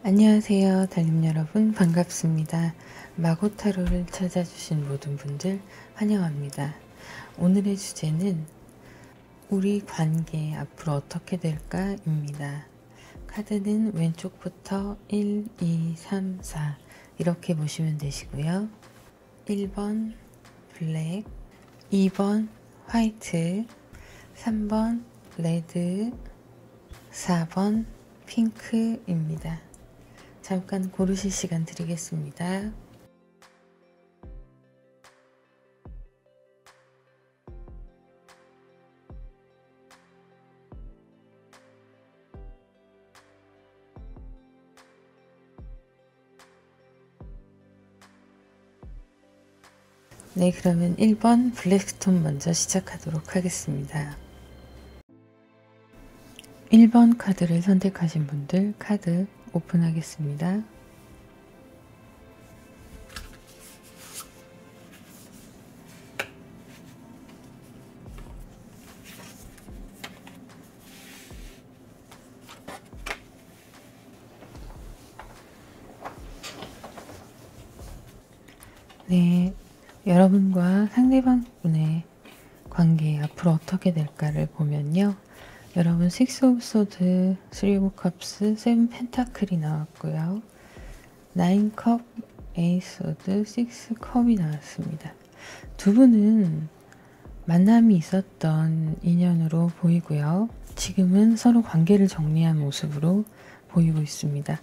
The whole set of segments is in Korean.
안녕하세요, 달님 여러분, 반갑습니다. 마고타로를 찾아주신 모든 분들 환영합니다. 오늘의 주제는 우리 관계 앞으로 어떻게 될까 입니다. 카드는 왼쪽부터 1, 2, 3, 4 이렇게 보시면 되시고요. 1번 블랙, 2번 화이트, 3번 레드, 4번 핑크입니다. 잠깐 고르실 시간 드리겠습니다. 네, 그러면 1번 블랙스톤 먼저 시작하도록 하겠습니다. 1번 카드를 선택하신 분들 카드 오픈하겠습니다. 네, 여러분과 상대방 분의 관계 앞으로 어떻게 될까를 보면요. 여러분 6 오브 소드, 3 오브 컵스, 7 펜타클이 나왔고요. 9 컵, 8 소드, 6 컵이 나왔습니다. 두 분은 만남이 있었던 인연으로 보이고요. 지금은 서로 관계를 정리한 모습으로 보이고 있습니다.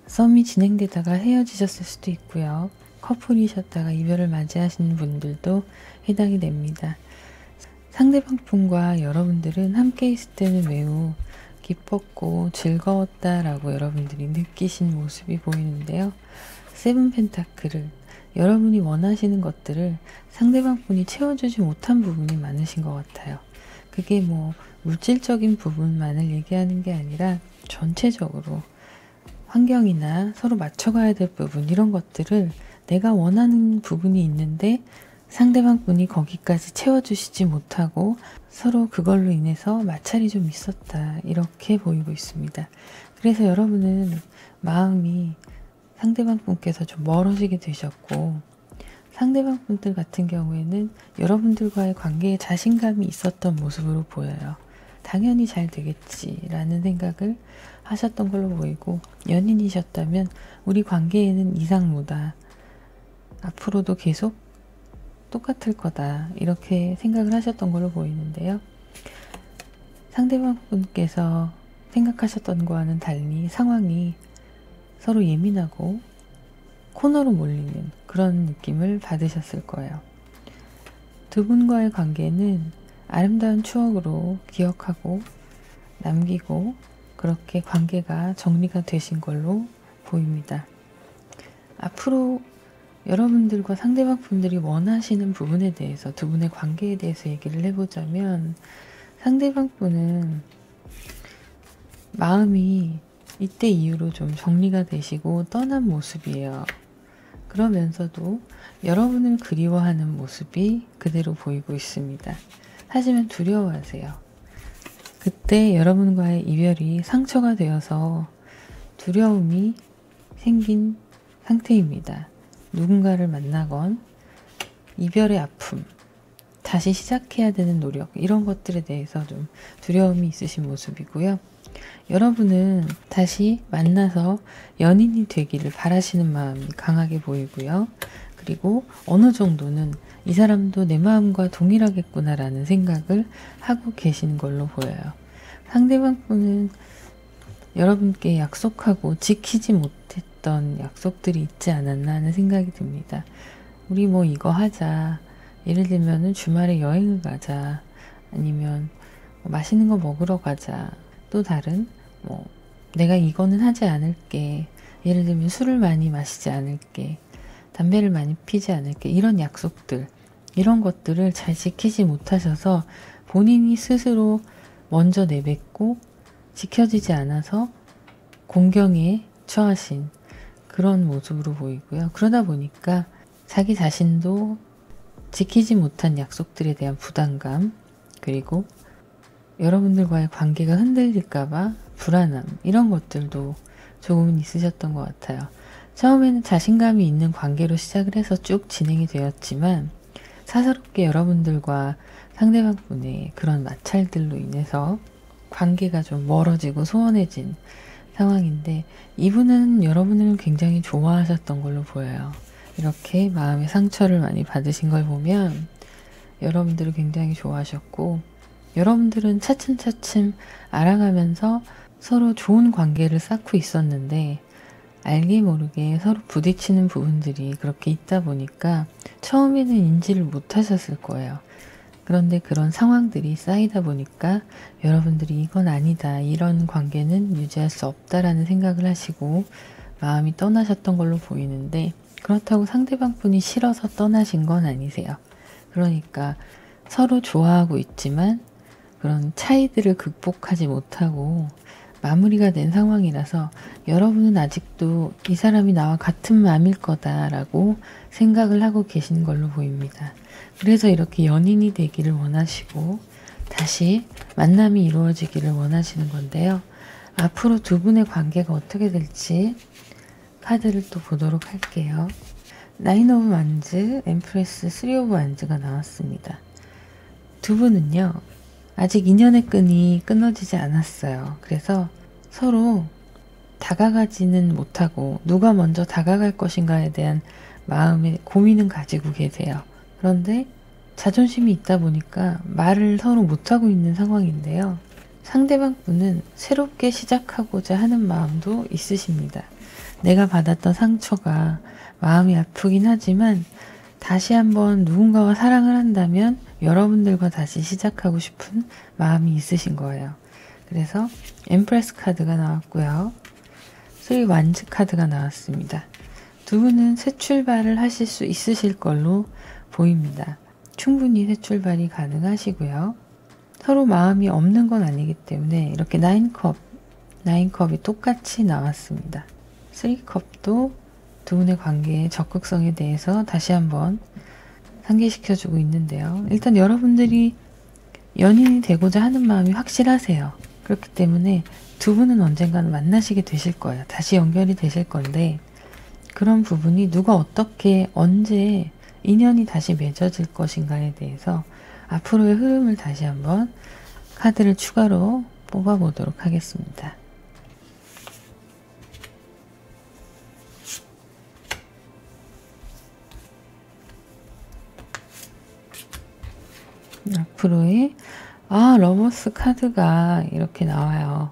썸이 진행되다가 헤어지셨을 수도 있고요. 커플이셨다가 이별을 맞이하시는 분들도 해당이 됩니다. 상대방 분과 여러분들은 함께 있을 때는 매우 기뻤고 즐거웠다라고 여러분들이 느끼신 모습이 보이는데요. 7 펜타클을 여러분이 원하시는 것들을 상대방 분이 채워주지 못한 부분이 많으신 것 같아요. 그게 뭐 물질적인 부분만을 얘기하는 게 아니라 전체적으로 환경이나 서로 맞춰가야 될 부분 이런 것들을 내가 원하는 부분이 있는데 상대방 분이 거기까지 채워주시지 못하고 서로 그걸로 인해서 마찰이 좀 있었다 이렇게 보이고 있습니다. 그래서 여러분은 마음이 상대방 분께서 좀 멀어지게 되셨고 상대방 분들 같은 경우에는 여러분들과의 관계에 자신감이 있었던 모습으로 보여요. 당연히 잘 되겠지라는 생각을 하셨던 걸로 보이고 연인이셨다면 우리 관계에는 이상무다. 앞으로도 계속 똑같을 거다 이렇게 생각을 하셨던 걸로 보이는데요. 상대방 분께서 생각하셨던 거와는 달리 상황이 서로 예민하고 코너로 몰리는 그런 느낌을 받으셨을 거예요. 두 분과의 관계는 아름다운 추억으로 기억하고 남기고 그렇게 관계가 정리가 되신 걸로 보입니다. 앞으로 여러분들과 상대방 분들이 원하시는 부분에 대해서 두 분의 관계에 대해서 얘기를 해보자면 상대방 분은 마음이 이때 이후로 좀 정리가 되시고 떠난 모습이에요. 그러면서도 여러분을 그리워하는 모습이 그대로 보이고 있습니다. 하지만 두려워하세요. 그때 여러분과의 이별이 상처가 되어서 두려움이 생긴 상태입니다. 누군가를 만나건 이별의 아픔, 다시 시작해야 되는 노력, 이런 것들에 대해서 좀 두려움이 있으신 모습이고요. 여러분은 다시 만나서 연인이 되기를 바라시는 마음이 강하게 보이고요. 그리고 어느 정도는 이 사람도 내 마음과 동일하겠구나라는 생각을 하고 계신 걸로 보여요. 상대방 분은 여러분께 약속하고 지키지 못했던 약속들이 있지 않았나 하는 생각이 듭니다. 우리 뭐 이거 하자. 예를 들면 주말에 여행을 가자. 아니면 맛있는 거 먹으러 가자. 또 다른 내가 이거는 하지 않을게. 예를 들면 술을 많이 마시지 않을게. 담배를 많이 피지 않을게. 이런 약속들, 이런 것들을 잘 지키지 못하셔서 본인이 스스로 먼저 내뱉고 지켜지지 않아서 공경에 처하신 그런 모습으로 보이고요. 그러다 보니까 자기 자신도 지키지 못한 약속들에 대한 부담감, 그리고 여러분들과의 관계가 흔들릴까봐 불안함, 이런 것들도 조금은 있으셨던 것 같아요. 처음에는 자신감이 있는 관계로 시작을 해서 쭉 진행이 되었지만 사사롭게 여러분들과 상대방 분의 그런 마찰들로 인해서 관계가 좀 멀어지고 소원해진 상황인데, 이분은 여러분을 굉장히 좋아하셨던 걸로 보여요. 이렇게 마음의 상처를 많이 받으신 걸 보면 여러분들을 굉장히 좋아하셨고, 여러분들은 차츰차츰 알아가면서 서로 좋은 관계를 쌓고 있었는데 알게 모르게 서로 부딪히는 부분들이 그렇게 있다 보니까 처음에는 인지를 못하셨을 거예요. 그런데 그런 상황들이 쌓이다 보니까 여러분들이 이건 아니다, 이런 관계는 유지할 수 없다라는 생각을 하시고 마음이 떠나셨던 걸로 보이는데, 그렇다고 상대방 분이 싫어서 떠나신 건 아니세요. 그러니까 서로 좋아하고 있지만 그런 차이들을 극복하지 못하고 마무리가 된 상황이라서 여러분은 아직도 이 사람이 나와 같은 마음일 거다라고 생각을 하고 계신 걸로 보입니다. 그래서 이렇게 연인이 되기를 원하시고 다시 만남이 이루어지기를 원하시는 건데요. 앞으로 두 분의 관계가 어떻게 될지 카드를 또 보도록 할게요. 나인 오브 완즈, 엠프레스, 3 오브 완즈가 나왔습니다. 두 분은요, 아직 인연의 끈이 끊어지지 않았어요. 그래서 서로 다가가지는 못하고 누가 먼저 다가갈 것인가에 대한 마음의 고민은 가지고 계세요. 그런데 자존심이 있다 보니까 말을 서로 못하고 있는 상황인데요. 상대방 분은 새롭게 시작하고자 하는 마음도 있으십니다. 내가 받았던 상처가 마음이 아프긴 하지만 다시 한번 누군가와 사랑을 한다면 여러분들과 다시 시작하고 싶은 마음이 있으신 거예요. 그래서 엠프레스 카드가 나왔고요. 3 완즈 카드가 나왔습니다. 두 분은 새 출발을 하실 수 있으실 걸로 보입니다. 충분히 새 출발이 가능하시고요. 서로 마음이 없는 건 아니기 때문에 이렇게 9컵이 똑같이 나왔습니다. 3컵도 두 분의 관계의 적극성에 대해서 다시 한번 상기시켜주고 있는데요. 일단 여러분들이 연인이 되고자 하는 마음이 확실하세요. 그렇기 때문에 두 분은 언젠가는 만나시게 되실 거예요. 다시 연결이 되실 건데, 그런 부분이 누가 어떻게 언제 인연이 다시 맺어질 것인가에 대해서 앞으로의 흐름을 다시 한번 카드를 추가로 뽑아보도록 하겠습니다. 앞으로의 러버스 카드가 이렇게 나와요.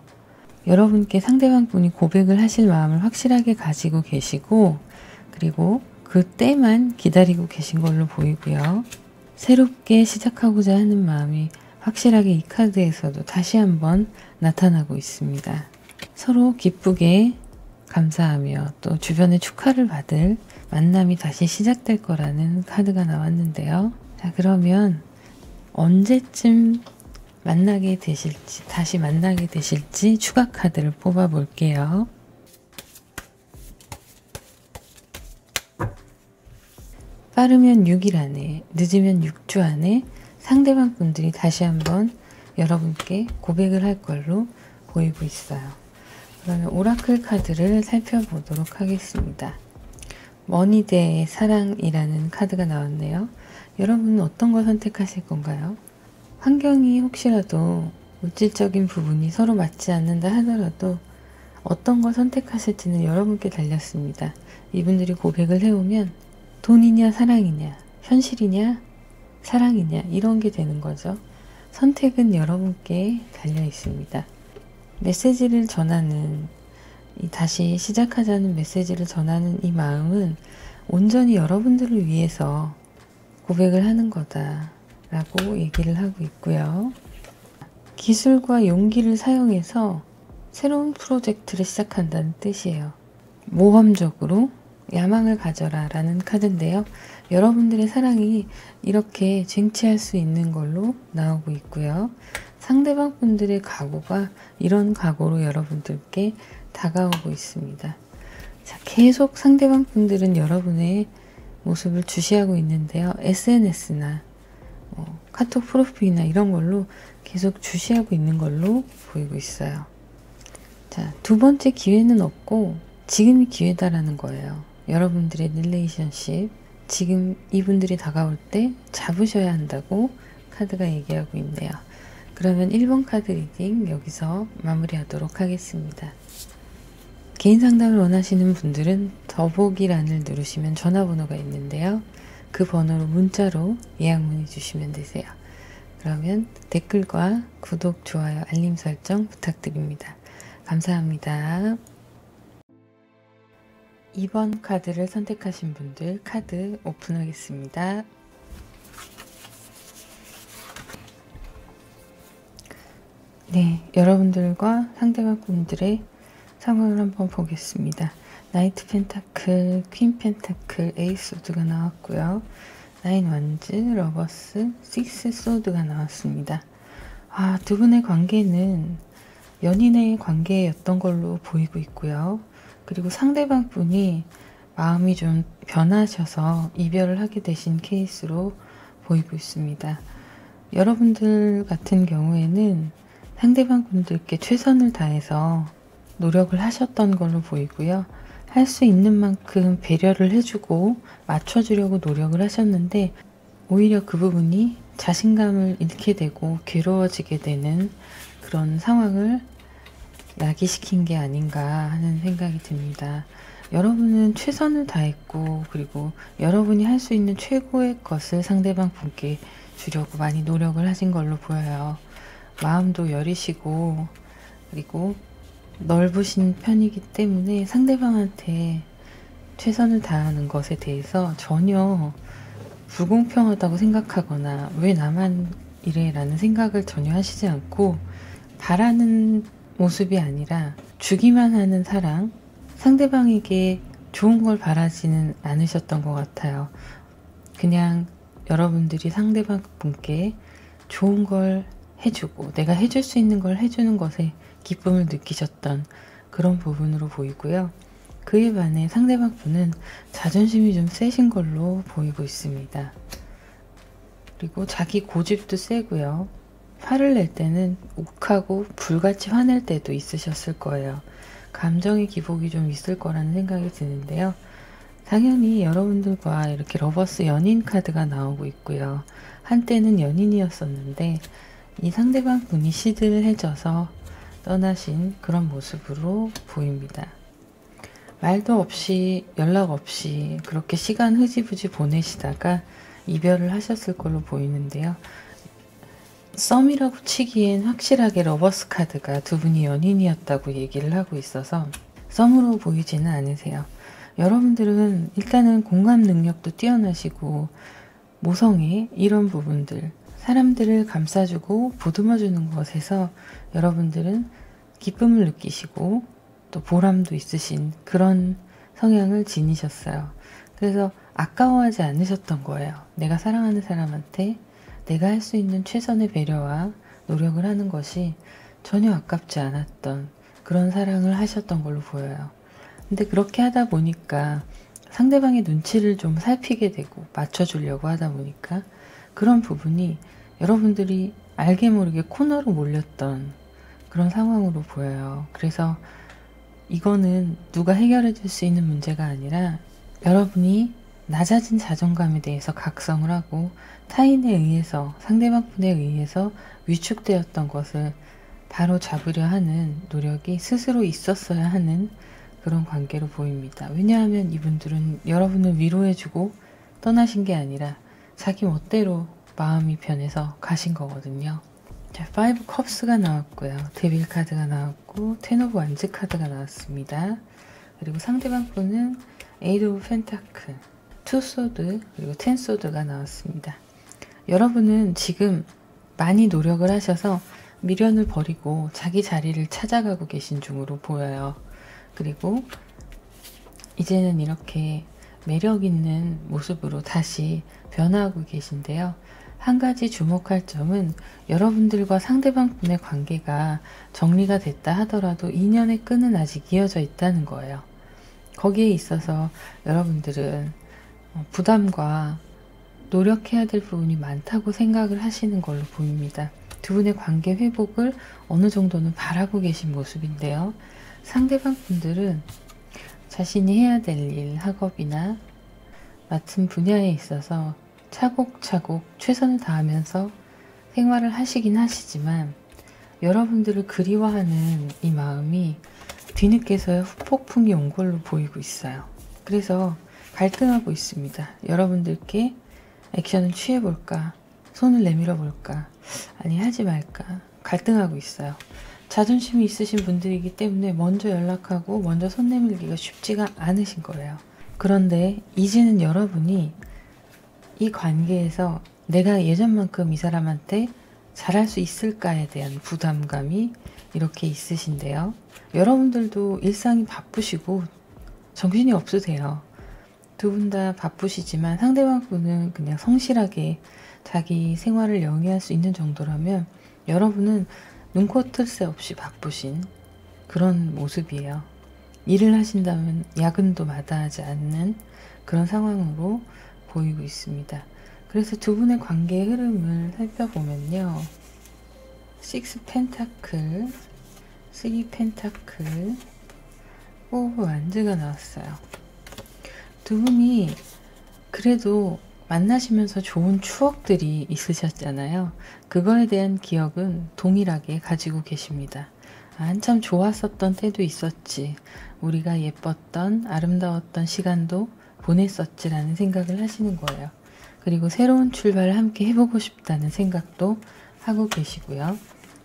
여러분께 상대방 분이 고백을 하실 마음을 확실하게 가지고 계시고, 그리고 그때만 기다리고 계신 걸로 보이고요. 새롭게 시작하고자 하는 마음이 확실하게 이 카드에서도 다시 한번 나타나고 있습니다. 서로 기쁘게 감사하며 또 주변의 축하를 받을 만남이 다시 시작될 거라는 카드가 나왔는데요. 자, 그러면 언제쯤 만나게 되실지, 다시 만나게 되실지 추가 카드를 뽑아 볼게요. 빠르면 6일 안에, 늦으면 6주 안에 상대방 분들이 다시 한번 여러분께 고백을 할 걸로 보이고 있어요. 그러면 오라클 카드를 살펴보도록 하겠습니다. 머니 대 사랑이라는 카드가 나왔네요. 여러분은 어떤 걸 선택하실 건가요? 환경이 혹시라도 물질적인 부분이 서로 맞지 않는다 하더라도 어떤 걸 선택하실지는 여러분께 달렸습니다. 이분들이 고백을 해오면 돈이냐 사랑이냐, 현실이냐 사랑이냐 이런 게 되는 거죠. 선택은 여러분께 달려 있습니다. 메시지를 전하는, 다시 시작하자는 메시지를 전하는 이 마음은 온전히 여러분들을 위해서 고백을 하는 거다 라고 얘기를 하고 있고요. 기술과 용기를 사용해서 새로운 프로젝트를 시작한다는 뜻이에요. 모험적으로 야망을 가져라 라는 카드인데요. 여러분들의 사랑이 이렇게 쟁취할 수 있는 걸로 나오고 있고요. 상대방 분들의 각오가 이런 각오로 여러분들께 다가오고 있습니다. 자, 계속 상대방 분들은 여러분의 모습을 주시하고 있는데요. SNS나 카톡 프로필이나 이런 걸로 계속 주시하고 있는 걸로 보이고 있어요. 자, 두 번째 기회는 없고 지금이 기회다라는 거예요. 여러분들의 릴레이션십, 지금 이분들이 다가올 때 잡으셔야 한다고 카드가 얘기하고 있네요. 그러면 1번 카드 리딩 여기서 마무리하도록 하겠습니다. 개인 상담을 원하시는 분들은 더보기란을 누르시면 전화번호가 있는데요. 그 번호로 문자로 예약 문의 주시면 되세요. 그러면 댓글과 구독, 좋아요, 알림 설정 부탁드립니다. 감사합니다. 2번 카드를 선택하신 분들 카드 오픈하겠습니다. 네, 여러분들과 상대방 분들의 상황을 한번 보겠습니다. 나이트 펜타클, 퀸 펜타클, 에이스 소드가 나왔고요. 나인 완즈, 러버스, 식스 소드가 나왔습니다. 두 분의 관계는 연인의 관계였던 걸로 보이고 있고요. 그리고 상대방 분이 마음이 좀 변하셔서 이별을 하게 되신 케이스로 보이고 있습니다. 여러분들 같은 경우에는 상대방 분들께 최선을 다해서 노력을 하셨던 걸로 보이고요. 할 수 있는 만큼 배려를 해주고 맞춰주려고 노력을 하셨는데 오히려 그 부분이 자신감을 잃게 되고 괴로워지게 되는 그런 상황을 야기시킨 게 아닌가 하는 생각이 듭니다. 여러분은 최선을 다했고 그리고 여러분이 할 수 있는 최고의 것을 상대방 분께 주려고 많이 노력을 하신 걸로 보여요. 마음도 여리시고 그리고 넓으신 편이기 때문에 상대방한테 최선을 다하는 것에 대해서 전혀 불공평하다고 생각하거나 왜 나만 이래 라는 생각을 전혀 하시지 않고 바라는 모습이 아니라 주기만 하는 사랑, 상대방에게 좋은 걸 바라지는 않으셨던 것 같아요. 그냥 여러분들이 상대방 분께 좋은 걸 해주고 내가 해줄 수 있는 걸 해주는 것에 기쁨을 느끼셨던 그런 부분으로 보이고요. 그에 반해 상대방 분은 자존심이 좀 세신 걸로 보이고 있습니다. 그리고 자기 고집도 세고요. 화를 낼 때는 욱하고 불같이 화낼 때도 있으셨을 거예요. 감정의 기복이 좀 있을 거라는 생각이 드는데요. 당연히 여러분들과 이렇게 러버스 연인 카드가 나오고 있고요. 한때는 연인이었었는데 이 상대방 분이 시들해져서 떠나신 그런 모습으로 보입니다. 말도 없이 연락 없이 그렇게 시간 흐지부지 보내시다가 이별을 하셨을 걸로 보이는데요. 썸이라고 치기엔 확실하게 러버스 카드가 두 분이 연인이었다고 얘기를 하고 있어서 썸으로 보이지는 않으세요. 여러분들은 일단은 공감 능력도 뛰어나시고 모성애 이런 부분들 사람들을 감싸주고 보듬어주는 것에서 여러분들은 기쁨을 느끼시고 또 보람도 있으신 그런 성향을 지니셨어요. 그래서 아까워하지 않으셨던 거예요. 내가 사랑하는 사람한테 내가 할 수 있는 최선의 배려와 노력을 하는 것이 전혀 아깝지 않았던 그런 사랑을 하셨던 걸로 보여요. 근데 그렇게 하다 보니까 상대방의 눈치를 좀 살피게 되고 맞춰주려고 하다 보니까 그런 부분이 여러분들이 알게 모르게 코너로 몰렸던 그런 상황으로 보여요. 그래서 이거는 누가 해결해 줄 수 있는 문제가 아니라 여러분이 낮아진 자존감에 대해서 각성을 하고 타인에 의해서, 상대방분에 의해서 위축되었던 것을 바로 잡으려 하는 노력이 스스로 있었어야 하는 그런 관계로 보입니다. 왜냐하면 이분들은 여러분을 위로해주고 떠나신 게 아니라 자기 멋대로 마음이 변해서 가신 거거든요. 자, 5 컵스가 나왔고요. 데빌 카드가 나왔고 텐 오브 완즈 카드가 나왔습니다. 그리고 상대방 분은 에이드 오브 펜타클, 2 소드, 그리고 10 소드가 나왔습니다. 여러분은 지금 많이 노력을 하셔서 미련을 버리고 자기 자리를 찾아가고 계신 중으로 보여요. 그리고 이제는 이렇게 매력 있는 모습으로 다시 변화하고 계신데요. 한 가지 주목할 점은 여러분들과 상대방 분의 관계가 정리가 됐다 하더라도 인연의 끈은 아직 이어져 있다는 거예요. 거기에 있어서 여러분들은 부담과 노력해야 될 부분이 많다고 생각을 하시는 걸로 보입니다. 두 분의 관계 회복을 어느 정도는 바라고 계신 모습인데요. 상대방 분들은 자신이 해야 될 일, 학업이나 맡은 분야에 있어서 차곡차곡 최선을 다하면서 생활을 하시긴 하시지만 여러분들을 그리워하는 이 마음이 뒤늦게서야 후폭풍이 온 걸로 보이고 있어요. 그래서 갈등하고 있습니다. 여러분들께 액션을 취해볼까? 손을 내밀어 볼까? 아니 하지 말까? 갈등하고 있어요. 자존심이 있으신 분들이기 때문에 먼저 연락하고 먼저 손 내밀기가 쉽지가 않으신 거예요. 그런데 이제는 여러분이 이 관계에서 내가 예전만큼 이 사람한테 잘할 수 있을까에 대한 부담감이 이렇게 있으신데요. 여러분들도 일상이 바쁘시고 정신이 없으세요. 두 분 다 바쁘시지만 상대방 분은 그냥 성실하게 자기 생활을 영위할 수 있는 정도라면 여러분은 눈코 뜰 새 없이 바쁘신 그런 모습이에요. 일을 하신다면 야근도 마다하지 않는 그런 상황으로 보이고 있습니다. 그래서 두 분의 관계의 흐름을 살펴보면요. 6 펜타클, 3 펜타클, 4 완즈가 나왔어요. 두 분이 그래도 만나시면서 좋은 추억들이 있으셨잖아요. 그거에 대한 기억은 동일하게 가지고 계십니다. 한참 좋았었던 때도 있었지. 우리가 예뻤던 아름다웠던 시간도 보냈었지라는 생각을 하시는 거예요. 그리고 새로운 출발을 함께 해보고 싶다는 생각도 하고 계시고요.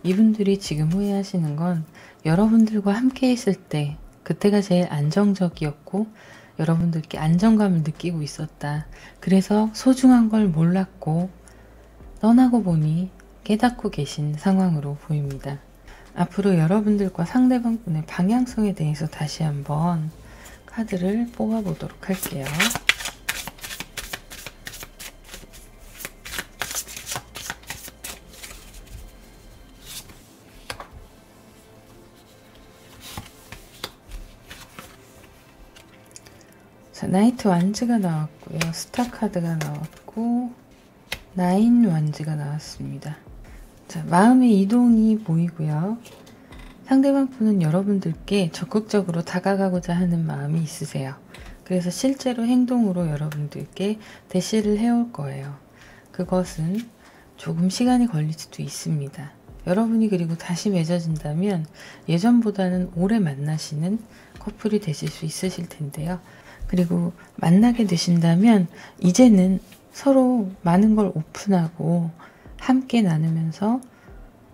이분들이 지금 후회하시는 건 여러분들과 함께 있을 때 그때가 제일 안정적이었고 여러분들께 안정감을 느끼고 있었다. 그래서 소중한 걸 몰랐고 떠나고 보니 깨닫고 계신 상황으로 보입니다. 앞으로 여러분들과 상대방 분의 방향성에 대해서 다시 한번 카드를 뽑아보도록 할게요. 자, 나이트 완즈가 나왔고요. 스타 카드가 나왔고 9 완즈가 나왔습니다. 자, 마음의 이동이 보이고요. 상대방 분은 여러분들께 적극적으로 다가가고자 하는 마음이 있으세요. 그래서 실제로 행동으로 여러분들께 대시를 해올 거예요. 그것은 조금 시간이 걸릴 수도 있습니다. 여러분이 그리고 다시 맺어진다면 예전보다는 오래 만나시는 커플이 되실 수 있으실 텐데요. 그리고 만나게 되신다면 이제는 서로 많은 걸 오픈하고 함께 나누면서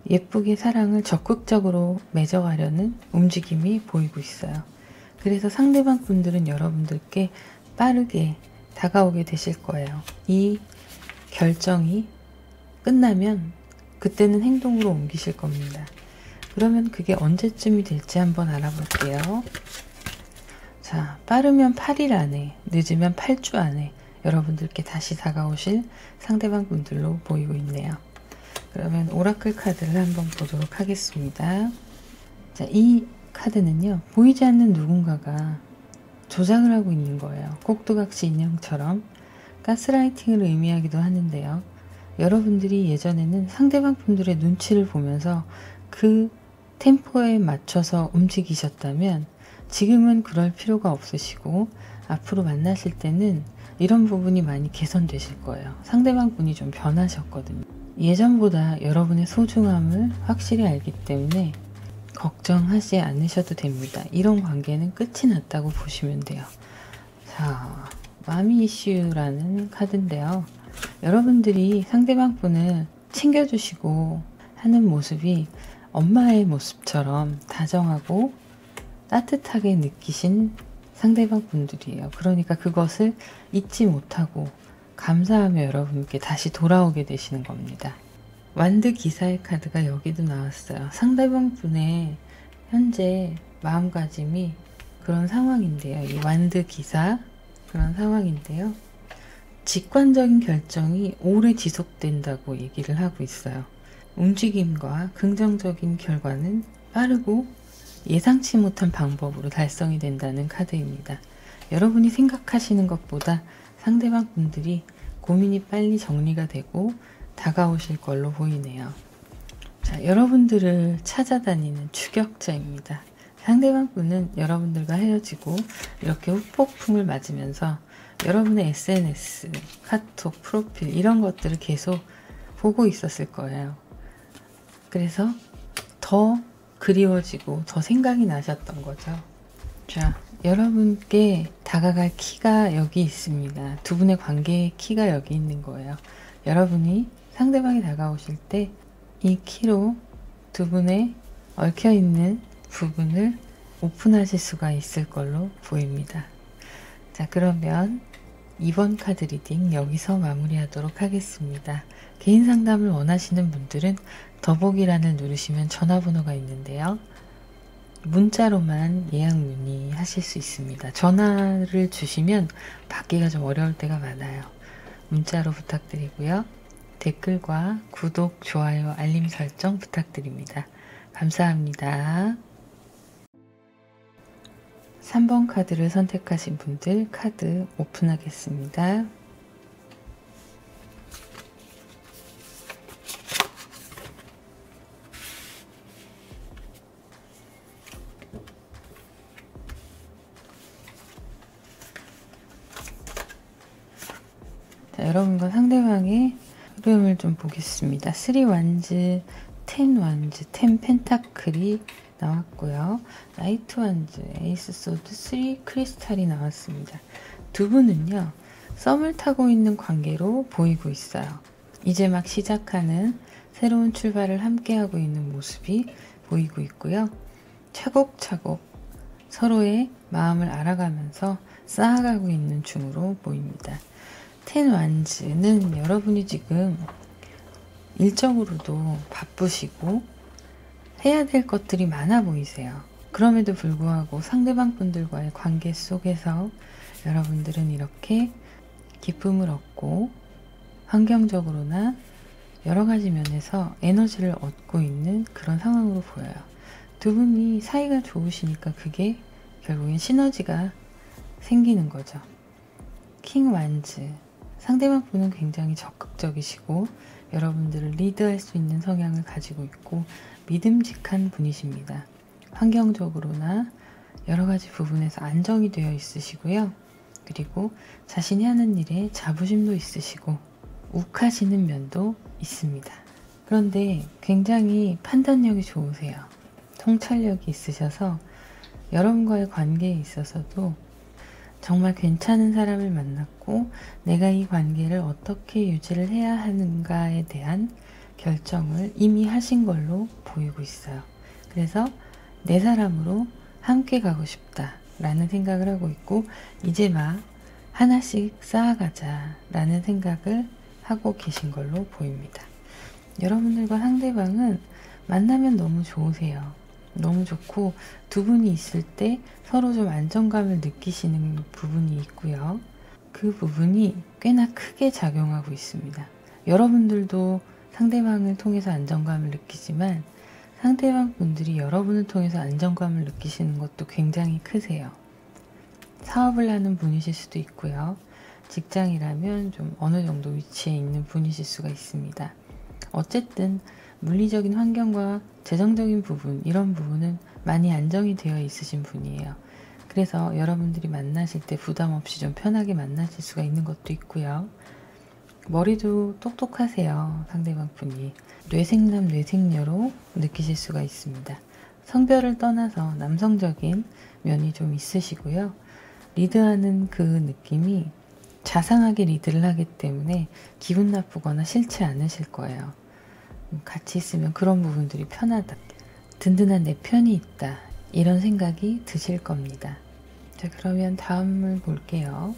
예쁘게 사랑을 적극적으로 맺어가려는 움직임이 보이고 있어요. 그래서 상대방 분들은 여러분들께 빠르게 다가오게 되실 거예요. 이 결정이 끝나면 그때는 행동으로 옮기실 겁니다. 그러면 그게 언제쯤이 될지 한번 알아볼게요. 자, 빠르면 8일 안에, 늦으면 8주 안에 여러분들께 다시 다가오실 상대방 분들로 보이고 있네요. 그러면 오라클 카드를 한번 보도록 하겠습니다. 자, 이 카드는요, 보이지 않는 누군가가 조작을 하고 있는 거예요. 꼭두각시 인형처럼. 가스라이팅을 의미하기도 하는데요. 여러분들이 예전에는 상대방 분들의 눈치를 보면서 그 템포에 맞춰서 움직이셨다면 지금은 그럴 필요가 없으시고 앞으로 만나실 때는 이런 부분이 많이 개선되실 거예요. 상대방 분이 좀 변하셨거든요. 예전보다 여러분의 소중함을 확실히 알기 때문에 걱정하지 않으셔도 됩니다. 이런 관계는 끝이 났다고 보시면 돼요. 자, 마미 이슈라는 카드인데요. 여러분들이 상대방 분을 챙겨주시고 하는 모습이 엄마의 모습처럼 다정하고 따뜻하게 느끼신 상대방 분들이에요. 그러니까 그것을 잊지 못하고 감사하며 여러분께 다시 돌아오게 되시는 겁니다. 완드 기사의 카드가 여기도 나왔어요. 상대방 분의 현재 마음가짐이 그런 상황인데요. 이 완드 기사 그런 상황인데요. 직관적인 결정이 오래 지속된다고 얘기를 하고 있어요. 움직임과 긍정적인 결과는 빠르고 예상치 못한 방법으로 달성이 된다는 카드입니다. 여러분이 생각하시는 것보다 상대방 분들이 고민이 빨리 정리가 되고 다가오실 걸로 보이네요. 자, 여러분들을 찾아다니는 추격자입니다. 상대방 분은 여러분들과 헤어지고 이렇게 후폭풍을 맞으면서 여러분의 SNS, 카톡, 프로필 이런 것들을 계속 보고 있었을 거예요. 그래서 더 그리워지고 더 생각이 나셨던 거죠. 자, 여러분께 다가갈 키가 여기 있습니다. 두 분의 관계의 키가 여기 있는 거예요. 여러분이 상대방이 다가오실 때 이 키로 두 분의 얽혀있는 부분을 오픈하실 수가 있을 걸로 보입니다. 자, 그러면 이번 카드 리딩 여기서 마무리하도록 하겠습니다. 개인 상담을 원하시는 분들은 더보기란을 누르시면 전화번호가 있는데요. 문자로만 예약 문의하실 수 있습니다. 전화를 주시면 받기가 좀 어려울 때가 많아요. 문자로 부탁드리고요. 댓글과 구독, 좋아요, 알림 설정 부탁드립니다. 감사합니다. 3번 카드를 선택하신 분들 카드 오픈하겠습니다. 자, 여러분과 상대방의 흐름을 좀 보겠습니다. 3 완즈, 10 완즈, 10 펜타클이 나왔고요. 나이트 완즈, 에이스 소드, 3 크리스탈이 나왔습니다. 두 분은요, 썸을 타고 있는 관계로 보이고 있어요. 이제 막 시작하는 새로운 출발을 함께하고 있는 모습이 보이고 있고요. 차곡차곡 서로의 마음을 알아가면서 쌓아가고 있는 중으로 보입니다. 10 완즈는 여러분이 지금 일적으로도 바쁘시고 해야 될 것들이 많아 보이세요. 그럼에도 불구하고 상대방 분들과의 관계 속에서 여러분들은 이렇게 기쁨을 얻고 환경적으로나 여러 가지 면에서 에너지를 얻고 있는 그런 상황으로 보여요. 두 분이 사이가 좋으시니까 그게 결국엔 시너지가 생기는 거죠. 킹 완즈, 상대방 분은 굉장히 적극적이시고 여러분들을 리드할 수 있는 성향을 가지고 있고 믿음직한 분이십니다. 환경적으로나 여러 가지 부분에서 안정이 되어 있으시고요. 그리고 자신이 하는 일에 자부심도 있으시고 욱하시는 면도 있습니다. 그런데 굉장히 판단력이 좋으세요. 통찰력이 있으셔서 여러분과의 관계에 있어서도 정말 괜찮은 사람을 만났고 내가 이 관계를 어떻게 유지를 해야 하는가에 대한 결정을 이미 하신 걸로 보이고 있어요. 그래서 내 사람으로 함께 가고 싶다 라는 생각을 하고 있고 이제 막 하나씩 쌓아가자 라는 생각을 하고 계신 걸로 보입니다. 여러분들과 상대방은 만나면 너무 좋으세요. 너무 좋고 두 분이 있을 때 서로 좀 안정감을 느끼시는 부분이 있고요. 그 부분이 꽤나 크게 작용하고 있습니다. 여러분들도 상대방을 통해서 안정감을 느끼지만 상대방 분들이 여러분을 통해서 안정감을 느끼시는 것도 굉장히 크세요. 사업을 하는 분이실 수도 있고요. 직장이라면 좀 어느 정도 위치에 있는 분이실 수가 있습니다. 어쨌든 물리적인 환경과 재정적인 부분, 이런 부분은 많이 안정이 되어 있으신 분이에요. 그래서 여러분들이 만나실 때 부담 없이 좀 편하게 만나실 수가 있는 것도 있고요. 머리도 똑똑하세요. 상대방 분이. 뇌생남, 뇌생녀로 느끼실 수가 있습니다. 성별을 떠나서 남성적인 면이 좀 있으시고요. 리드하는 그 느낌이 자상하게 리드를 하기 때문에 기분 나쁘거나 싫지 않으실 거예요. 같이 있으면 그런 부분들이 편하다. 든든한 내 편이 있다. 이런 생각이 드실 겁니다. 자, 그러면 다음을 볼게요.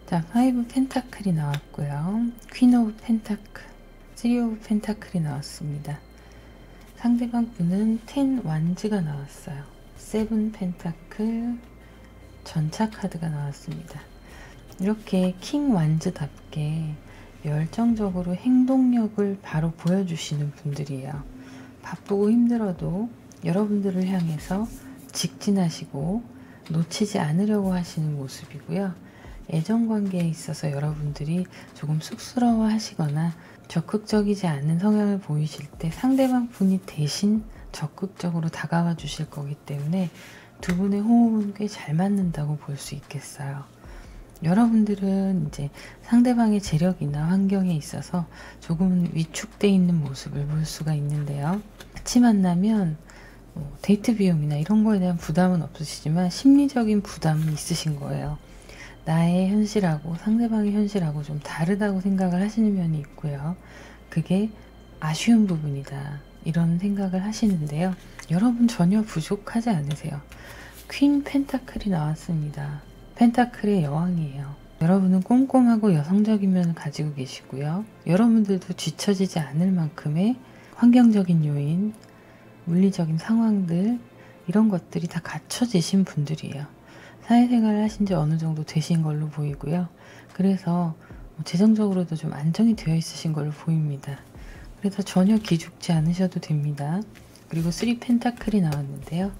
자, 5 펜타클이 나왔고요. 퀸 오브 펜타클, 3 오브 펜타클이 나왔습니다. 상대방 분은 10 완즈가 나왔어요. 7 펜타클, 전차 카드가 나왔습니다. 이렇게 킹 완즈답게 열정적으로 행동력을 바로 보여주시는 분들이에요. 바쁘고 힘들어도 여러분들을 향해서 직진하시고 놓치지 않으려고 하시는 모습이고요. 애정관계에 있어서 여러분들이 조금 쑥스러워 하시거나 적극적이지 않은 성향을 보이실 때 상대방 분이 대신 적극적으로 다가와 주실 거기 때문에 두 분의 호흡은 꽤 잘 맞는다고 볼 수 있겠어요. 여러분들은 이제 상대방의 재력이나 환경에 있어서 조금은 위축되어 있는 모습을 볼 수가 있는데요. 같이 만나면 데이트 비용이나 이런 거에 대한 부담은 없으시지만 심리적인 부담은 있으신 거예요. 나의 현실하고 상대방의 현실하고 좀 다르다고 생각을 하시는 면이 있고요. 그게 아쉬운 부분이다. 이런 생각을 하시는데요. 여러분 전혀 부족하지 않으세요. 퀸 펜타클이 나왔습니다. 펜타클의 여왕이에요. 여러분은 꼼꼼하고 여성적인 면을 가지고 계시고요. 여러분들도 뒤처지지 않을 만큼의 환경적인 요인, 물리적인 상황들, 이런 것들이 다 갖춰지신 분들이에요. 사회생활을 하신 지 어느 정도 되신 걸로 보이고요. 그래서 재정적으로도 좀 안정이 되어 있으신 걸로 보입니다. 그래서 전혀 기죽지 않으셔도 됩니다. 그리고 3 펜타클이 나왔는데요.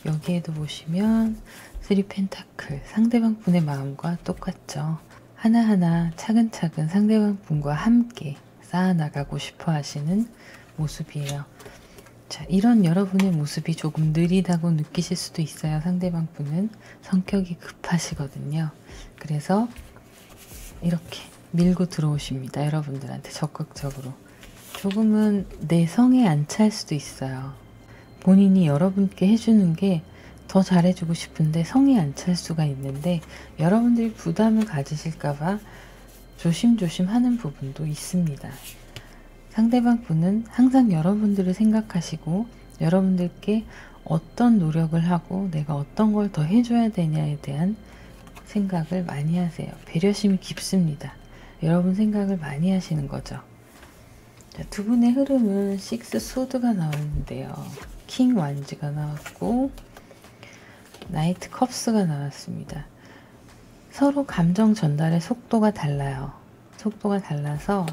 여기에도 보시면 3 펜타클, 상대방 분의 마음과 똑같죠. 하나하나 차근차근 상대방 분과 함께 쌓아나가고 싶어 하시는 모습이에요. 자, 이런 여러분의 모습이 조금 느리다고 느끼실 수도 있어요. 상대방 분은 성격이 급하시거든요. 그래서 이렇게 밀고 들어오십니다. 여러분들한테 적극적으로. 조금은 내 성에 안 찰 수도 있어요. 본인이 여러분께 해주는 게 더 잘해주고 싶은데 성이 안 찰 수가 있는데 여러분들이 부담을 가지실까봐 조심조심 하는 부분도 있습니다. 상대방 분은 항상 여러분들을 생각하시고 여러분들께 어떤 노력을 하고 내가 어떤 걸 더 해줘야 되냐에 대한 생각을 많이 하세요. 배려심이 깊습니다. 여러분 생각을 많이 하시는 거죠. 자, 두 분의 흐름은 6 소드가 나왔는데요. 킹 완즈가 나왔고 나이트 컵스가 나왔습니다. 서로 감정 전달의 속도가 달라요. 속도가 달라서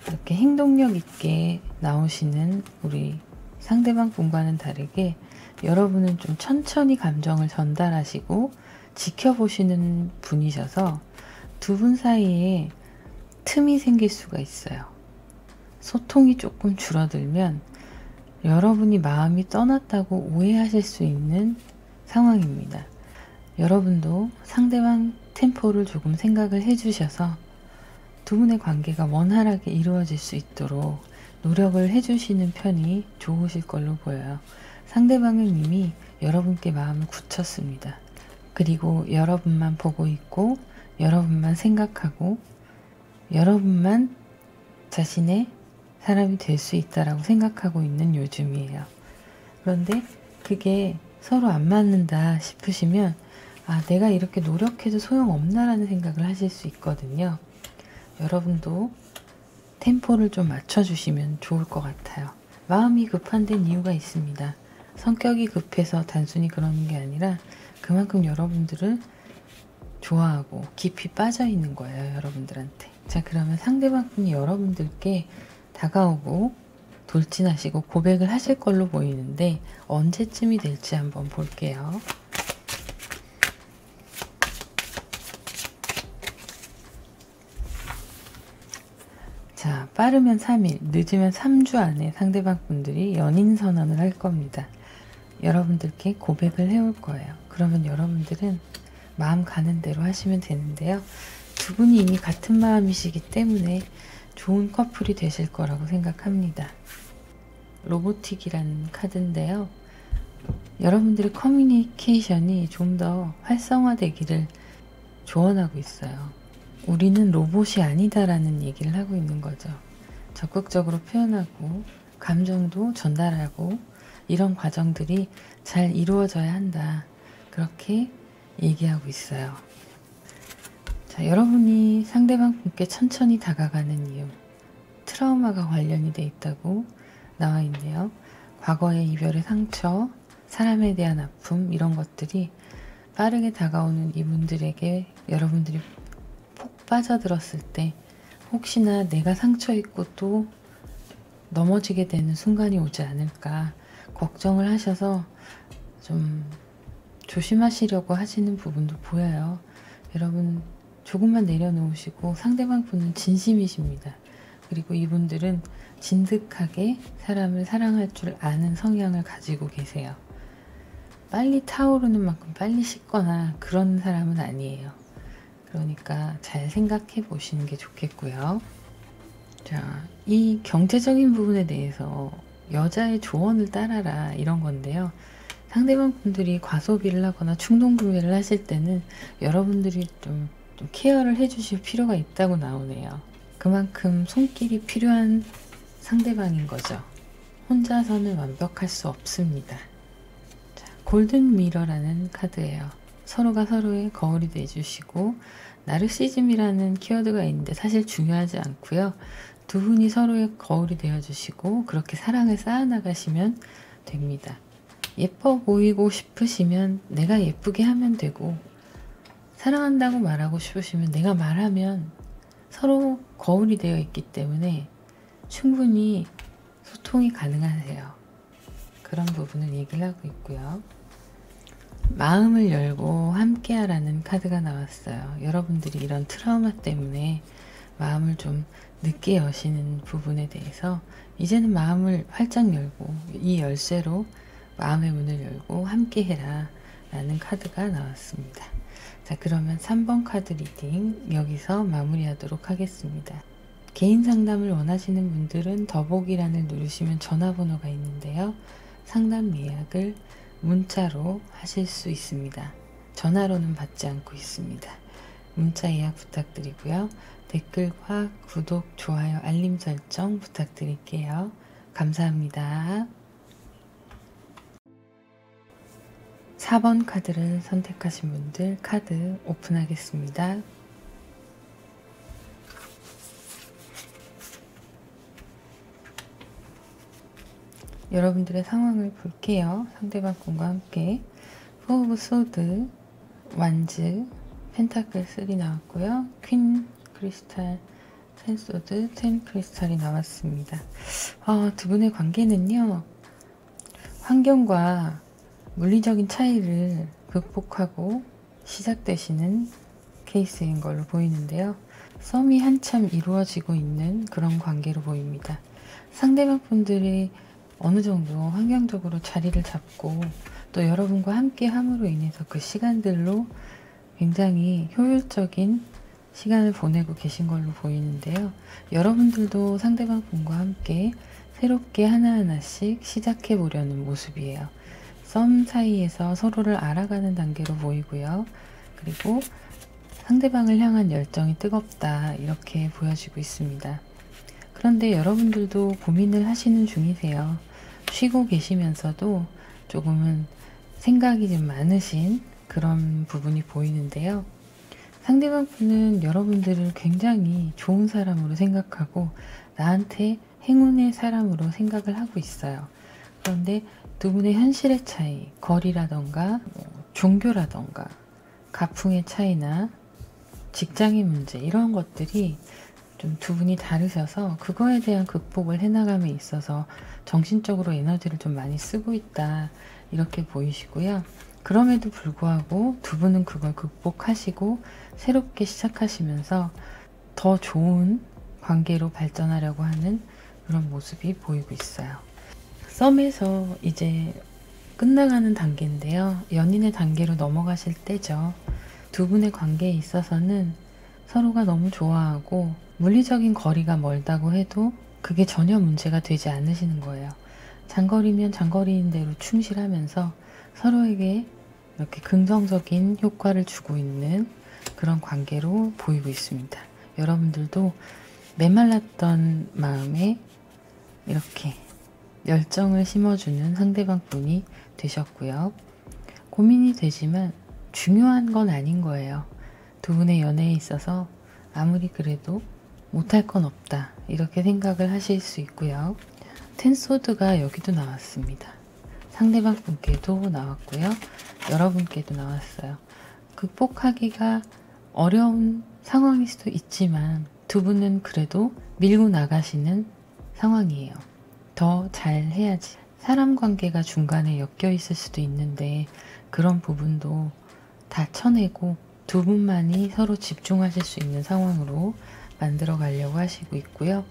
이렇게 행동력 있게 나오시는 우리 상대방 분과는 다르게 여러분은 좀 천천히 감정을 전달하시고 지켜보시는 분이셔서 두 분 사이에 틈이 생길 수가 있어요. 소통이 조금 줄어들면 여러분이 마음이 떠났다고 오해하실 수 있는 상황입니다. 여러분도 상대방 템포를 조금 생각을 해주셔서 두 분의 관계가 원활하게 이루어질 수 있도록 노력을 해주시는 편이 좋으실 걸로 보여요. 상대방은 이미 여러분께 마음을 굳혔습니다. 그리고 여러분만 보고 있고 여러분만 생각하고 여러분만 자신의 사람이 될 수 있다라고 생각하고 있는 요즘이에요. 그런데 그게 서로 안 맞는다 싶으시면 내가 이렇게 노력해도 소용없나라는 생각을 하실 수 있거든요. 여러분도 템포를 좀 맞춰주시면 좋을 것 같아요. 마음이 급한 데는 이유가 있습니다. 성격이 급해서 단순히 그러는 게 아니라 그만큼 여러분들을 좋아하고 깊이 빠져 있는 거예요. 여러분들한테. 자, 그러면 상대방 분이 여러분들께 다가오고 돌진하시고 고백을 하실 걸로 보이는데 언제쯤이 될지 한번 볼게요. 자, 빠르면 3일, 늦으면 3주 안에 상대방 분들이 연인 선언을 할 겁니다. 여러분들께 고백을 해올 거예요. 그러면 여러분들은 마음 가는 대로 하시면 되는데요. 두 분이 이미 같은 마음이시기 때문에 좋은 커플이 되실 거라고 생각합니다. 로보틱이라는 카드인데요. 여러분들의 커뮤니케이션이 좀 더 활성화되기를 조언하고 있어요. 우리는 로봇이 아니다라는 얘기를 하고 있는 거죠. 적극적으로 표현하고 감정도 전달하고 이런 과정들이 잘 이루어져야 한다. 그렇게 얘기하고 있어요. 자, 여러분이 상대방 분께 천천히 다가가는 이유, 트라우마가 관련이 돼 있다고 나와 있네요. 과거의 이별의 상처, 사람에 대한 아픔 이런 것들이 빠르게 다가오는 이분들에게 여러분들이 푹 빠져들었을 때 혹시나 내가 상처 입고 또 넘어지게 되는 순간이 오지 않을까 걱정을 하셔서 좀 조심하시려고 하시는 부분도 보여요. 여러분 조금만 내려놓으시고 상대방 분은 진심이십니다. 그리고 이분들은 진득하게 사람을 사랑할 줄 아는 성향을 가지고 계세요. 빨리 타오르는 만큼 빨리 식거나 그런 사람은 아니에요. 그러니까 잘 생각해 보시는 게 좋겠고요. 자, 이 경제적인 부분에 대해서 여자의 조언을 따라라 이런 건데요. 상대방 분들이 과소비를 하거나 충동 구매를 하실 때는 여러분들이 좀 케어를 해주실 필요가 있다고 나오네요. 그만큼 손길이 필요한 상대방인 거죠. 혼자서는 완벽할 수 없습니다. 자, 골든 미러라는 카드예요. 서로가 서로의 거울이 돼주시고 나르시즘이라는 키워드가 있는데 사실 중요하지 않고요. 두 분이 서로의 거울이 되어주시고 그렇게 사랑을 쌓아나가시면 됩니다. 예뻐 보이고 싶으시면 내가 예쁘게 하면 되고 사랑한다고 말하고 싶으시면 내가 말하면 서로 거울이 되어 있기 때문에 충분히 소통이 가능하세요. 그런 부분을 얘기를 하고 있고요. 마음을 열고 함께하라는 카드가 나왔어요. 여러분들이 이런 트라우마 때문에 마음을 좀 늦게 여시는 부분에 대해서 이제는 마음을 활짝 열고 이 열쇠로 마음의 문을 열고 함께해라 라는 카드가 나왔습니다. 자, 그러면 3번 카드 리딩 여기서 마무리하도록 하겠습니다. 개인 상담을 원하시는 분들은 더보기란을 누르시면 전화번호가 있는데요. 상담 예약을 문자로 하실 수 있습니다. 전화로는 받지 않고 있습니다. 문자 예약 부탁드리고요. 댓글과 구독, 좋아요, 알림 설정 부탁드릴게요. 감사합니다. 4번 카드를 선택하신 분들 카드 오픈하겠습니다. 여러분들의 상황을 볼게요. 상대방 분과 함께 포 오브 소드, 완즈, 펜타클 3 나왔고요. 퀸 크리스탈, 10 소드, 10 크리스탈이 나왔습니다. 두 분의 관계는요. 환경과 물리적인 차이를 극복하고 시작되시는 케이스인 걸로 보이는데요. 썸이 한참 이루어지고 있는 그런 관계로 보입니다. 상대방 분들이 어느 정도 환경적으로 자리를 잡고 또 여러분과 함께 함으로 인해서 그 시간들로 굉장히 효율적인 시간을 보내고 계신 걸로 보이는데요. 여러분들도 상대방 분과 함께 새롭게 하나하나씩 시작해 보려는 모습이에요. 썸 사이에서 서로를 알아가는 단계로 보이고요. 그리고 상대방을 향한 열정이 뜨겁다 이렇게 보여지고 있습니다. 그런데 여러분들도 고민을 하시는 중이세요. 쉬고 계시면서도 조금은 생각이 좀 많으신 그런 부분이 보이는데요. 상대방 분은 여러분들을 굉장히 좋은 사람으로 생각하고 나한테 행운의 사람으로 생각을 하고 있어요. 그런데 두 분의 현실의 차이, 거리라던가 종교라던가 가풍의 차이나 직장의 문제 이런 것들이 좀 두 분이 다르셔서 그거에 대한 극복을 해나감에 있어서 정신적으로 에너지를 좀 많이 쓰고 있다, 이렇게 보이시고요. 그럼에도 불구하고 두 분은 그걸 극복하시고 새롭게 시작하시면서 더 좋은 관계로 발전하려고 하는 그런 모습이 보이고 있어요. 썸에서 이제 끝나가는 단계인데요. 연인의 단계로 넘어가실 때죠. 두 분의 관계에 있어서는 서로가 너무 좋아하고 물리적인 거리가 멀다고 해도 그게 전혀 문제가 되지 않으시는 거예요. 장거리면 장거리인 대로 충실하면서 서로에게 이렇게 긍정적인 효과를 주고 있는 그런 관계로 보이고 있습니다. 여러분들도 메말랐던 마음에 이렇게 열정을 심어주는 상대방 분이 되셨고요. 고민이 되지만 중요한 건 아닌 거예요. 두 분의 연애에 있어서 아무리 그래도 못할 건 없다, 이렇게 생각을 하실 수 있고요. 텐소드가 여기도 나왔습니다. 상대방 분께도 나왔고요. 여러분께도 나왔어요. 극복하기가 어려운 상황일 수도 있지만 두 분은 그래도 밀고 나가시는 상황이에요. 더 잘해야지. 사람 관계가 중간에 엮여 있을 수도 있는데 그런 부분도 다 쳐내고 두 분만이 서로 집중하실 수 있는 상황으로 만들어 가려고 하시고 있고요.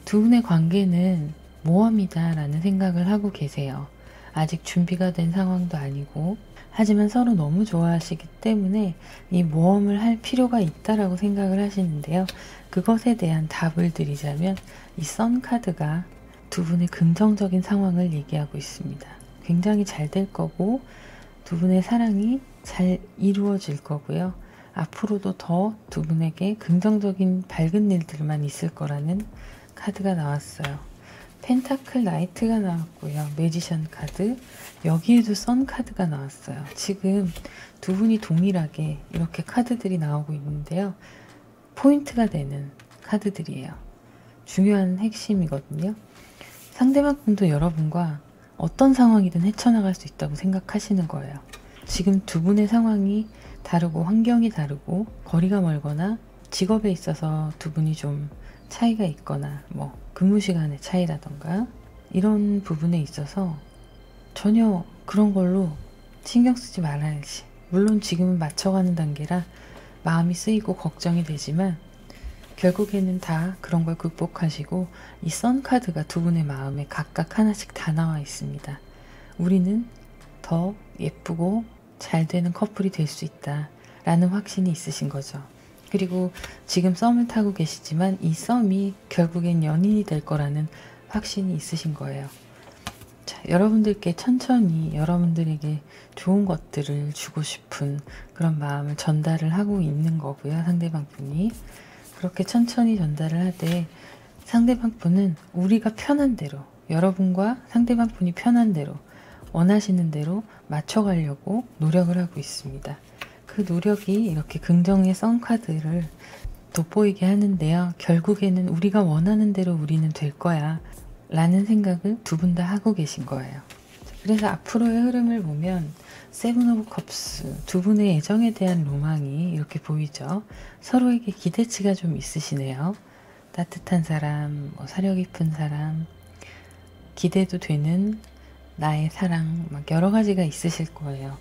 두 분의 관계는 모험이다 라는 생각을 하고 계세요. 아직 준비가 된 상황도 아니고, 하지만 서로 너무 좋아하시기 때문에 이 모험을 할 필요가 있다라고 생각을 하시는데요. 그것에 대한 답을 드리자면 이 선 카드가 두 분의 긍정적인 상황을 얘기하고 있습니다. 굉장히 잘 될 거고 두 분의 사랑이 잘 이루어질 거고요. 앞으로도 더 두 분에게 긍정적인 밝은 일들만 있을 거라는 카드가 나왔어요. 펜타클 나이트가 나왔고요. 매지션 카드, 여기에도 선 카드가 나왔어요. 지금 두 분이 동일하게 이렇게 카드들이 나오고 있는데요. 포인트가 되는 카드들이에요. 중요한 핵심이거든요. 상대방 분도 여러분과 어떤 상황이든 헤쳐나갈 수 있다고 생각하시는 거예요. 지금 두 분의 상황이 다르고 환경이 다르고 거리가 멀거나 직업에 있어서 두 분이 좀 차이가 있거나 뭐 근무 시간의 차이라던가 이런 부분에 있어서 전혀 그런 걸로 신경 쓰지 말아야지. 물론 지금은 맞춰가는 단계라 마음이 쓰이고 걱정이 되지만 결국에는 다 그런 걸 극복하시고, 이 선 카드가 두 분의 마음에 각각 하나씩 다 나와 있습니다. 우리는 더 예쁘고 잘 되는 커플이 될 수 있다 라는 확신이 있으신 거죠. 그리고 지금 썸을 타고 계시지만 이 썸이 결국엔 연인이 될 거라는 확신이 있으신 거예요. 자, 여러분들께 천천히 여러분들에게 좋은 것들을 주고 싶은 그런 마음을 전달을 하고 있는 거고요. 상대방 분이 그렇게 천천히 전달을 하되 상대방 분은 우리가 편한 대로, 여러분과 상대방 분이 편한 대로 원하시는 대로 맞춰가려고 노력을 하고 있습니다. 그 노력이 이렇게 긍정의 썬카드를 돋보이게 하는데요. 결국에는 우리가 원하는 대로 우리는 될 거야 라는 생각을 두 분 다 하고 계신 거예요. 그래서 앞으로의 흐름을 보면 세븐 오브 컵스, 두 분의 애정에 대한 로망이 이렇게 보이죠. 서로에게 기대치가 좀 있으시네요. 따뜻한 사람, 사려 깊은 사람, 기대도 되는 나의 사랑, 막 여러 가지가 있으실 거예요.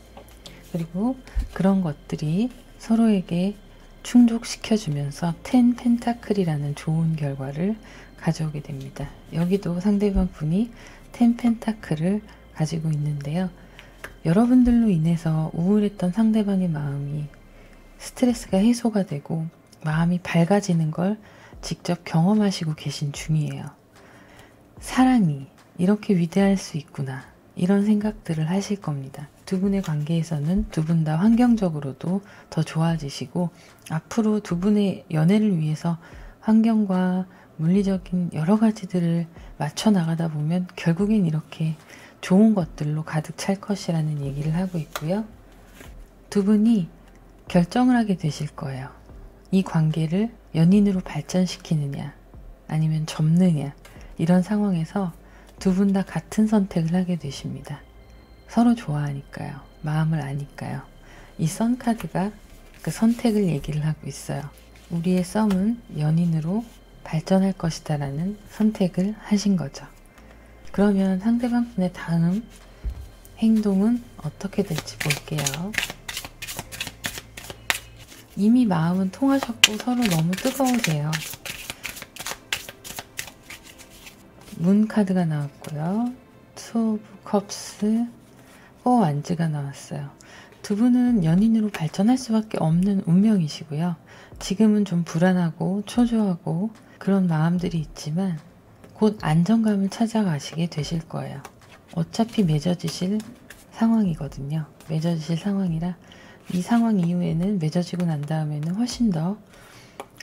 그리고 그런 것들이 서로에게 충족시켜주면서 10 펜타클이라는 좋은 결과를 가져오게 됩니다. 여기도 상대방 분이 10 펜타클을 가지고 있는데요. 여러분들로 인해서 우울했던 상대방의 마음이 스트레스가 해소가 되고 마음이 밝아지는 걸 직접 경험하시고 계신 중이에요. 사랑이 이렇게 위대할 수 있구나, 이런 생각들을 하실 겁니다. 두 분의 관계에서는 두 분 다 환경적으로도 더 좋아지시고 앞으로 두 분의 연애를 위해서 환경과 물리적인 여러 가지들을 맞춰 나가다 보면 결국엔 이렇게 좋은 것들로 가득 찰 것이라는 얘기를 하고 있고요. 두 분이 결정을 하게 되실 거예요. 이 관계를 연인으로 발전시키느냐 아니면 접느냐, 이런 상황에서 두 분 다 같은 선택을 하게 되십니다. 서로 좋아하니까요. 마음을 아니까요. 이 선 카드가 그 선택을 얘기를 하고 있어요. 우리의 썸은 연인으로 발전할 것이다 라는 선택을 하신 거죠. 그러면 상대방 분의 다음 행동은 어떻게 될지 볼게요. 이미 마음은 통하셨고 서로 너무 뜨거우세요. 문 카드가 나왔고요. 투 오브 컵스, 포 완즈가 나왔어요. 두 분은 연인으로 발전할 수밖에 없는 운명이시고요. 지금은 좀 불안하고 초조하고 그런 마음들이 있지만 곧 안정감을 찾아가시게 되실 거예요. 어차피 맺어지실 상황이거든요. 맺어지실 상황이라 이 상황 이후에는 맺어지고 난 다음에는 훨씬 더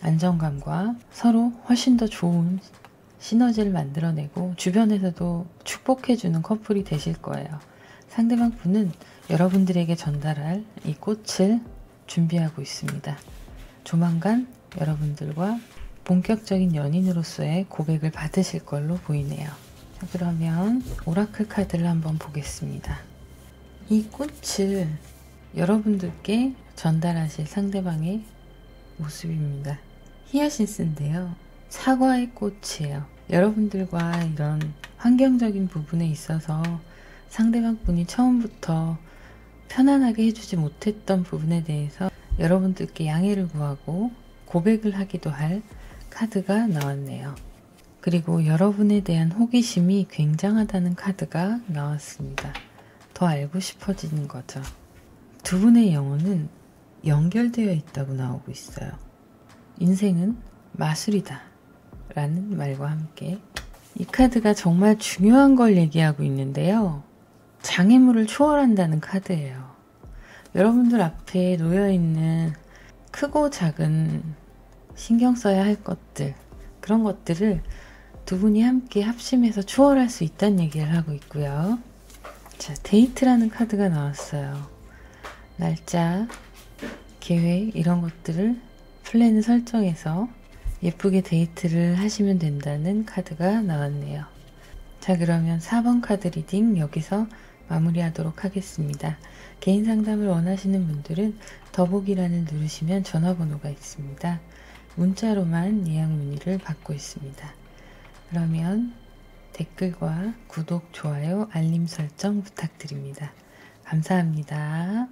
안정감과 서로 훨씬 더 좋은 시너지를 만들어내고 주변에서도 축복해주는 커플이 되실 거예요. 상대방 분은 여러분들에게 전달할 이 꽃을 준비하고 있습니다. 조만간 여러분들과 본격적인 연인으로서의 고백을 받으실 걸로 보이네요. 자, 그러면 오라클 카드를 한번 보겠습니다. 이 꽃을 여러분들께 전달하실 상대방의 모습입니다. 히아신스인데요. 사과의 꽃이에요. 여러분들과 이런 환경적인 부분에 있어서 상대방 분이 처음부터 편안하게 해주지 못했던 부분에 대해서 여러분들께 양해를 구하고 고백을 하기도 할 카드가 나왔네요. 그리고 여러분에 대한 호기심이 굉장하다는 카드가 나왔습니다. 더 알고 싶어지는 거죠. 두 분의 영혼은 연결되어 있다고 나오고 있어요. 인생은 마술이다 라는 말과 함께 이 카드가 정말 중요한 걸 얘기하고 있는데요. 장애물을 초월한다는 카드예요. 여러분들 앞에 놓여있는 크고 작은 신경 써야 할 것들, 그런 것들을 두 분이 함께 합심해서 초월할 수 있다는 얘기를 하고 있고요. 자, 데이트라는 카드가 나왔어요. 날짜, 계획 이런 것들을 플랜을 설정해서 예쁘게 데이트를 하시면 된다는 카드가 나왔네요. 자, 그러면 4번 카드 리딩 여기서 마무리하도록 하겠습니다. 개인 상담을 원하시는 분들은 더보기란을 누르시면 전화번호가 있습니다. 문자로만 예약 문의를 받고 있습니다. 그러면 댓글과 구독, 좋아요, 알림 설정 부탁드립니다. 감사합니다.